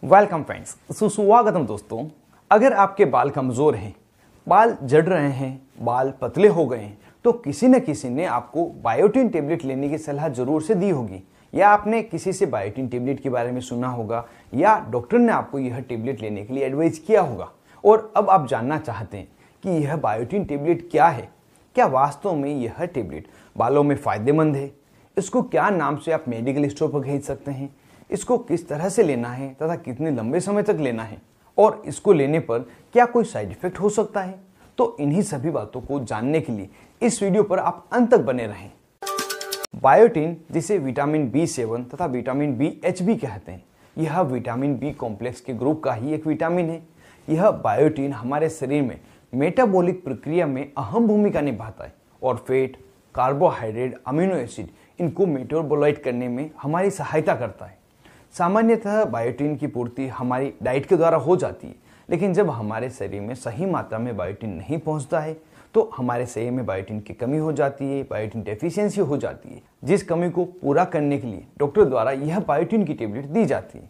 Welcome friends, सुस्वागतम दोस्तों। अगर आपके बाल कमज़ोर हैं, बाल झड़ रहे हैं, बाल पतले हो गए हैं, तो किसी न किसी ने आपको बायोटिन टेबलेट लेने की सलाह जरूर से दी होगी, या आपने किसी से बायोटिन टेबलेट के बारे में सुना होगा, या डॉक्टर ने आपको यह टेबलेट लेने के लिए एडवाइस किया होगा। और अब आप जानना चाहते हैं कि यह बायोटिन टेबलेट क्या है, क्या वास्तव में यह टेबलेट बालों में फ़ायदेमंद है, इसको क्या नाम से आप मेडिकल स्टोर पर खरीद सकते हैं, इसको किस तरह से लेना है तथा कितने लंबे समय तक लेना है, और इसको लेने पर क्या कोई साइड इफेक्ट हो सकता है। तो इन्हीं सभी बातों को जानने के लिए इस वीडियो पर आप अंत तक बने रहें। बायोटिन, जिसे विटामिन B7 तथा विटामिन BH भी कहते हैं, यह विटामिन बी कॉम्प्लेक्स के ग्रुप का ही एक विटामिन है। यह बायोटिन हमारे शरीर में मेटाबॉलिक प्रक्रिया में अहम भूमिका निभाता है और फैट, कार्बोहाइड्रेट, अमीनो एसिड इनको मेटाबोलाइट करने में हमारी सहायता करता है। सामान्यतः बायोटिन की पूर्ति हमारी डाइट के द्वारा हो जाती है, लेकिन जब हमारे शरीर में सही मात्रा में बायोटिन नहीं पहुंचता है तो हमारे शरीर में बायोटिन की कमी हो जाती है, बायोटिन डेफिशिएंसी हो जाती है, जिस कमी को पूरा करने के लिए डॉक्टर द्वारा यह बायोटिन की टेबलेट दी जाती है।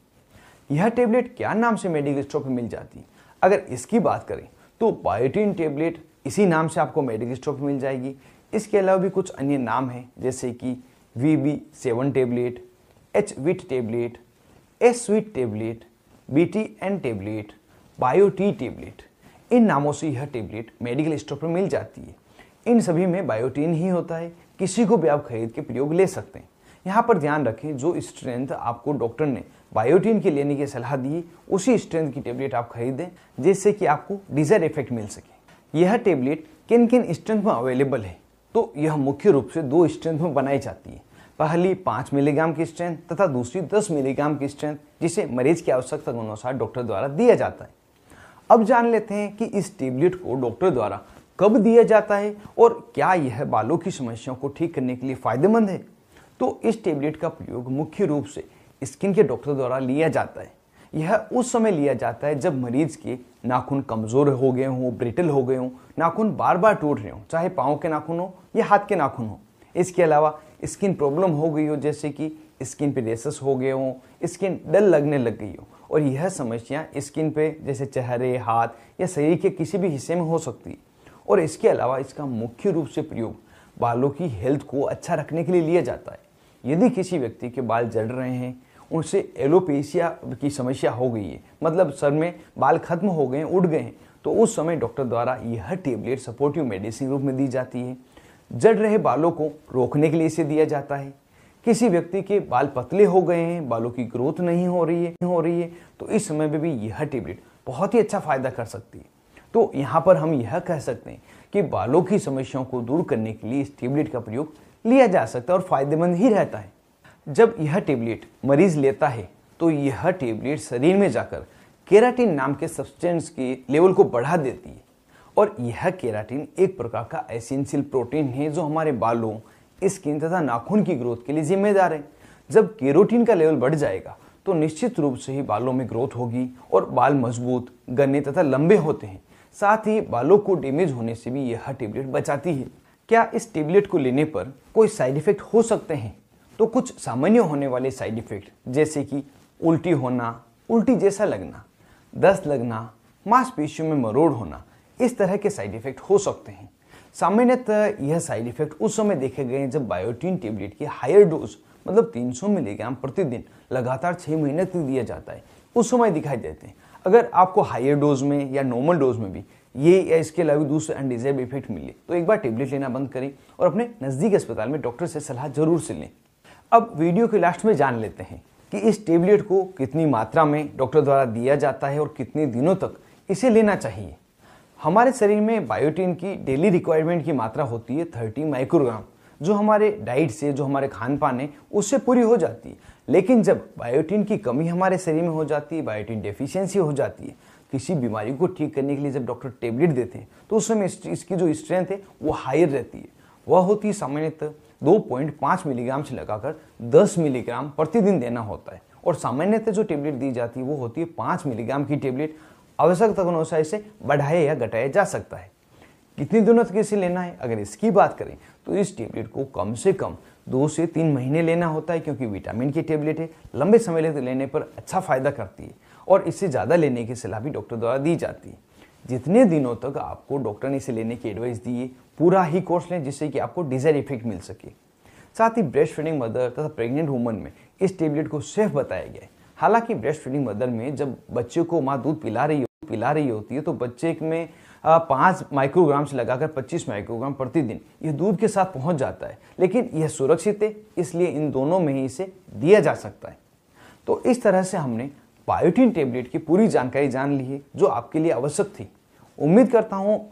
यह टेबलेट क्या नाम से मेडिकल स्टोर पर मिल जाती है? अगर इसकी बात करें तो बायोटिन टेबलेट इसी नाम से आपको मेडिकल स्टोर पर मिल जाएगी। इसके अलावा भी कुछ अन्य नाम हैं, जैसे कि VB7 tablet, H-Vit tablet, S-Sweet tablet, BTN tablet, बायोटी टेबलेट। इन नामों से यह टेबलेट मेडिकल स्टोर पर मिल जाती है। इन सभी में बायोटिन ही होता है, किसी को भी आप खरीद के प्रयोग ले सकते हैं। यहाँ पर ध्यान रखें, जो स्ट्रेंथ आपको डॉक्टर ने बायोटिन के लेने की सलाह दी, उसी स्ट्रेंथ की टेबलेट आप खरीदें, जिससे कि आपको डिजायर इफेक्ट मिल सके। यह टेबलेट किन किन स्ट्रेंथ में अवेलेबल है, तो यह मुख्य रूप से 2 स्ट्रेंथ में बनाई जाती है। पहली 5 मिलीग्राम की स्ट्रेंथ तथा दूसरी 10 मिलीग्राम की स्ट्रेंथ, जिसे मरीज की आवश्यकता के अनुसार डॉक्टर द्वारा दिया जाता है। अब जान लेते हैं कि इस टेबलेट को डॉक्टर द्वारा कब दिया जाता है और क्या यह बालों की समस्याओं को ठीक करने के लिए फायदेमंद है। तो इस टेबलेट का प्रयोग मुख्य रूप से स्किन के डॉक्टर द्वारा लिया जाता है। यह उस समय लिया जाता है जब मरीज के नाखून कमजोर हो गए हों, ब्रिटल हो गए हों, नाखून बार बार टूट रहे हों, चाहे पाँव के नाखून हो या हाथ के नाखून हो। इसके अलावा स्किन प्रॉब्लम हो गई हो, जैसे कि स्किन पे रेशेस हो गए हों, स्किन डल लगने लग गई हो, और यह समस्या स्किन पे जैसे चेहरे, हाथ या शरीर के किसी भी हिस्से में हो सकती है। और इसके अलावा इसका मुख्य रूप से प्रयोग बालों की हेल्थ को अच्छा रखने के लिए लिया जाता है। यदि किसी व्यक्ति के बाल झड़ रहे हैं, उनसे एलोपेशिया की समस्या हो गई है, मतलब सर में बाल खत्म हो गए हैं, उड़ गए हैं, तो उस समय डॉक्टर द्वारा यह टेबलेट सपोर्टिव मेडिसिन रूप में दी जाती है। झड़ रहे बालों को रोकने के लिए इसे दिया जाता है। किसी व्यक्ति के बाल पतले हो गए हैं, बालों की ग्रोथ नहीं हो रही है, तो इस समय में भी यह टेबलेट बहुत ही अच्छा फायदा कर सकती है। तो यहाँ पर हम यह कह सकते हैं कि बालों की समस्याओं को दूर करने के लिए इस टेबलेट का प्रयोग लिया जा सकता है और फायदेमंद ही रहता है। जब यह टेबलेट मरीज लेता है तो यह टेबलेट शरीर में जाकर केराटिन नाम के सब्सटेंस के लेवल को बढ़ा देती है, और यह केराटिन एक प्रकार का एसेंशियल प्रोटीन है जो हमारे बालों, स्किन तथा नाखून की ग्रोथ के लिए जिम्मेदार है। जब केरोटीन का लेवल बढ़ जाएगा तो निश्चित रूप से ही बालों में ग्रोथ होगी और बाल मजबूत, घने तथा लंबे होते हैं। साथ ही बालों को डैमेज होने से भी यह टेबलेट बचाती है। क्या इस टेबलेट को लेने पर कोई साइड इफेक्ट हो सकते हैं? तो कुछ सामान्य होने वाले साइड इफेक्ट, जैसे कि उल्टी होना, उल्टी जैसा लगना, दस्त लगना, मांसपेशियों में मरोड़ होना, इस तरह के साइड इफेक्ट हो सकते हैं। सामान्यतः यह साइड इफेक्ट उस समय देखे गए जब बायोटिन टेबलेट की हायर डोज, मतलब 300 मिलीग्राम प्रतिदिन लगातार 6 महीने तक दिया जाता है, उस समय दिखाई देते हैं। अगर आपको हायर डोज में या नॉर्मल डोज में भी ये या इसके अलावा दूसरे अनडिजायर्ड इफेक्ट मिले तो एक बार टेबलेट लेना बंद करें और अपने नज़दीक अस्पताल में डॉक्टर से सलाह जरूर से लें। अब वीडियो के लास्ट में जान लेते हैं कि इस टेबलेट को कितनी मात्रा में डॉक्टर द्वारा दिया जाता है और कितने दिनों तक इसे लेना चाहिए। हमारे शरीर में बायोटिन की डेली रिक्वायरमेंट की मात्रा होती है 30 माइक्रोग्राम, जो हमारे डाइट से, जो हमारे खान पान है, उससे पूरी हो जाती है। लेकिन जब बायोटिन की कमी हमारे शरीर में हो जाती है, बायोटिन डेफिशिएंसी हो जाती है, किसी बीमारी को ठीक करने के लिए जब डॉक्टर टेबलेट देते हैं तो उस समय इसकी जो स्ट्रेंथ है वो हायर रहती है। वह होती है सामान्यतः 2.5 मिलीग्राम से लगाकर 10 मिलीग्राम प्रतिदिन देना होता है, और सामान्यतः जो टेबलेट दी जाती है वो होती है 5 मिलीग्राम की टेबलेट। आवश्यकता के अनुसार इसे बढ़ाया या घटाया जा सकता है। कितने दिनों तक इसे लेना है, अगर इसकी बात करें तो इस टेबलेट को कम से कम 2 से 3 महीने लेना होता है, क्योंकि विटामिन की टेबलेट है, लंबे समय तक लेने पर अच्छा फायदा करती है। और इससे ज़्यादा लेने की सलाह भी डॉक्टर द्वारा दी जाती है। जितने दिनों तक आपको डॉक्टर ने इसे लेने की एडवाइस दी है, पूरा ही कोर्स लें जिससे कि आपको डिजायर्ड इफेक्ट मिल सके। साथ ही ब्रेस्ट फीडिंग मदर तथा प्रेग्नेंट वुमन में इस टेबलेट को सेफ बताया गया है। हालांकि ब्रेस्ट फीडिंग मदर में जब बच्चे को माँ दूध पिला रही होती है तो बच्चे में 5 माइक्रोग्राम से लगाकर 25 माइक्रोग्राम प्रतिदिन यह दूध के साथ पहुंच जाता है, लेकिन यह सुरक्षित है, इसलिए इन दोनों में ही इसे दिया जा सकता है। तो इस तरह से हमने बायोटिन टेबलेट की पूरी जानकारी जान ली है जो आपके लिए आवश्यक थी। उम्मीद करता हूं अब